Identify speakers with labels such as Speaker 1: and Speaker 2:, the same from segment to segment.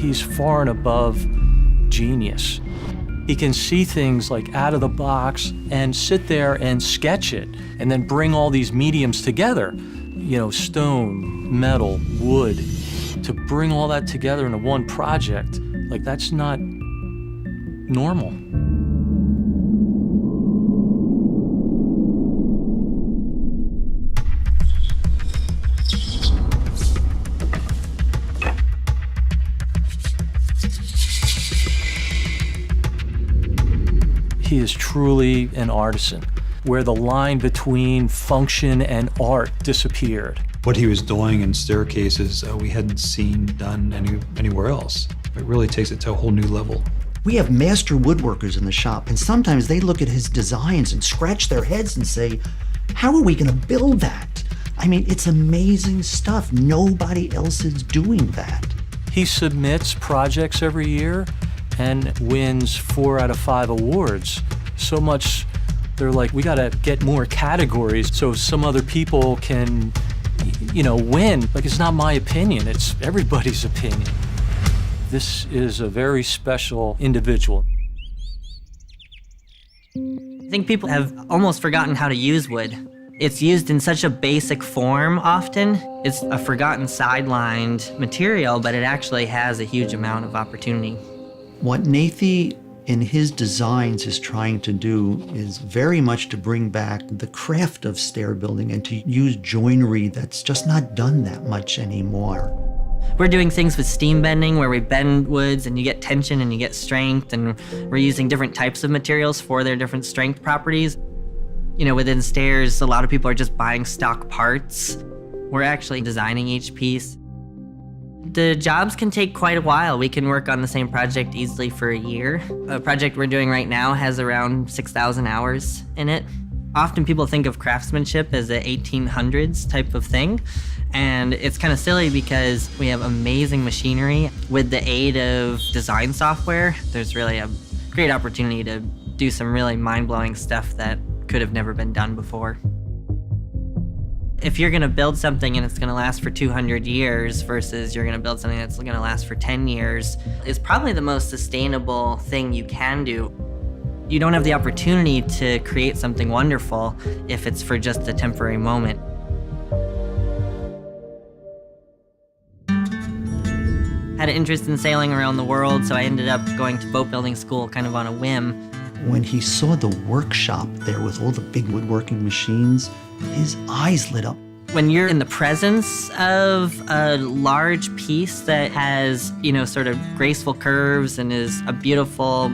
Speaker 1: he's far and above genius. He can see things like out of the box and sit there and sketch it and then bring all these mediums together, you know, stone, metal, wood, to bring all that together into one project. Like, that's not normal. He is truly an artisan, where the line between function and art disappeared.
Speaker 2: What he was doing in staircases, we hadn't seen done anywhere else. It really takes it to a whole new level.
Speaker 3: We have master woodworkers in the shop, and sometimes they look at his designs and scratch their heads and say, how are we gonna build that? I mean, it's amazing stuff. Nobody else is doing that.
Speaker 1: He submits projects every year and wins 4 out of 5 awards. So much, they're like, we gotta get more categories so some other people can, you know, win. Like, it's not my opinion, it's everybody's opinion. This is a very special individual.
Speaker 4: I think people have almost forgotten how to use wood. It's used in such a basic form often. It's a forgotten sidelined material, but it actually has a huge amount of opportunity.
Speaker 3: What Nathy in his designs is trying to do is very much to bring back the craft of stair building and to use joinery that's just not done that much anymore.
Speaker 4: We're doing things with steam bending where we bend woods and you get tension and you get strength, and we're using different types of materials for their different strength properties. You know, within stairs, a lot of people are just buying stock parts. We're actually designing each piece. The jobs can take quite a while. We can work on the same project easily for a year. A project we're doing right now has around 6,000 hours in it. Often people think of craftsmanship as a 1800s type of thing, and it's kind of silly because we have amazing machinery. With the aid of design software, there's really a great opportunity to do some really mind-blowing stuff that could have never been done before. If you're gonna build something and it's gonna last for 200 years versus you're gonna build something that's gonna last for 10 years, is probably the most sustainable thing you can do. You don't have the opportunity to create something wonderful if it's for just a temporary moment. Had an interest in sailing around the world, so I ended up going to boat building school kind of on a whim.
Speaker 3: When he saw the workshop there with all the big woodworking machines, his eyes lit up.
Speaker 4: When you're in the presence of a large piece that has, you know, sort of graceful curves and is a beautiful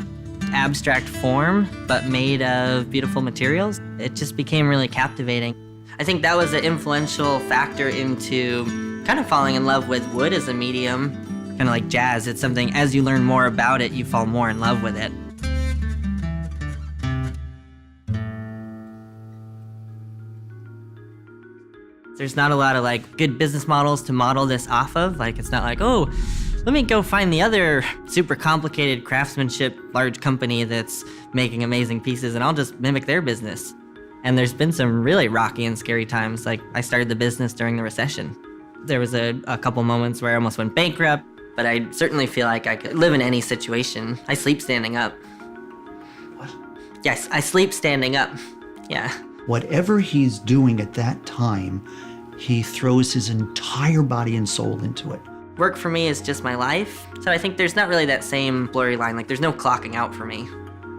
Speaker 4: abstract form, but made of beautiful materials, it just became really captivating. I think that was an influential factor into kind of falling in love with wood as a medium. Kind of like jazz, it's something, as you learn more about it, you fall more in love with it. There's not a lot of like good business models to model this off of. Like, it's not like, oh, let me go find the other super complicated craftsmanship large company that's making amazing pieces and I'll just mimic their business. And there's been some really rocky and scary times. Like, I started the business during the recession. There was a couple moments where I almost went bankrupt, but I certainly feel like I could live in any situation. I sleep standing up.
Speaker 3: What?
Speaker 4: Yes, I sleep standing up. Yeah.
Speaker 3: Whatever he's doing at that time, he throws his entire body and soul into it.
Speaker 4: Work for me is just my life. So I think there's not really that same blurry line. Like, there's no clocking out for me.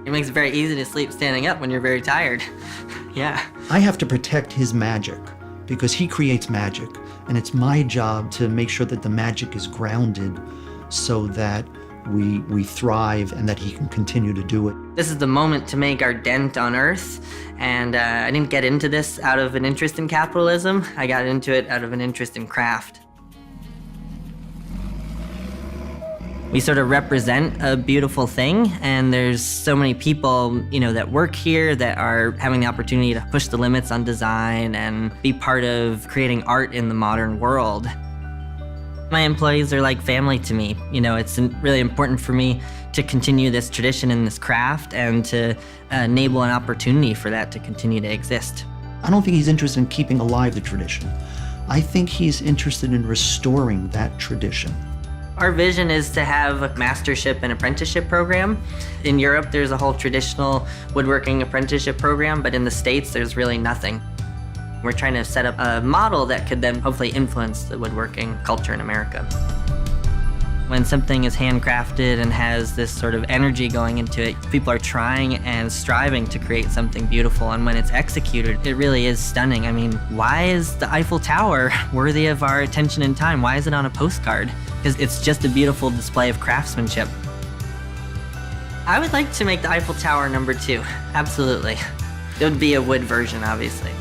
Speaker 4: It makes it very easy to sleep standing up when you're very tired. Yeah.
Speaker 3: I have to protect his magic because he creates magic. And it's my job to make sure that the magic is grounded so that we thrive and that he can continue to do it.
Speaker 4: This is the moment to make our dent on Earth. And I didn't get into this out of an interest in capitalism. I got into it out of an interest in craft. We sort of represent a beautiful thing, and there's so many people, you know, that work here that are having the opportunity to push the limits on design and be part of creating art in the modern world. My employees are like family to me. You know, it's really important for me to continue this tradition and this craft and to enable an opportunity for that to continue to exist.
Speaker 3: I don't think he's interested in keeping alive the tradition. I think he's interested in restoring that tradition.
Speaker 4: Our vision is to have a mastership and apprenticeship program. In Europe, there's a whole traditional woodworking apprenticeship program, but in the States, there's really nothing. We're trying to set up a model that could then hopefully influence the woodworking culture in America. When something is handcrafted and has this sort of energy going into it, people are trying and striving to create something beautiful, and when it's executed, it really is stunning. I mean, why is the Eiffel Tower worthy of our attention and time? Why is it on a postcard? Because it's just a beautiful display of craftsmanship. I would like to make the Eiffel Tower #2, absolutely. It would be a wood version, obviously.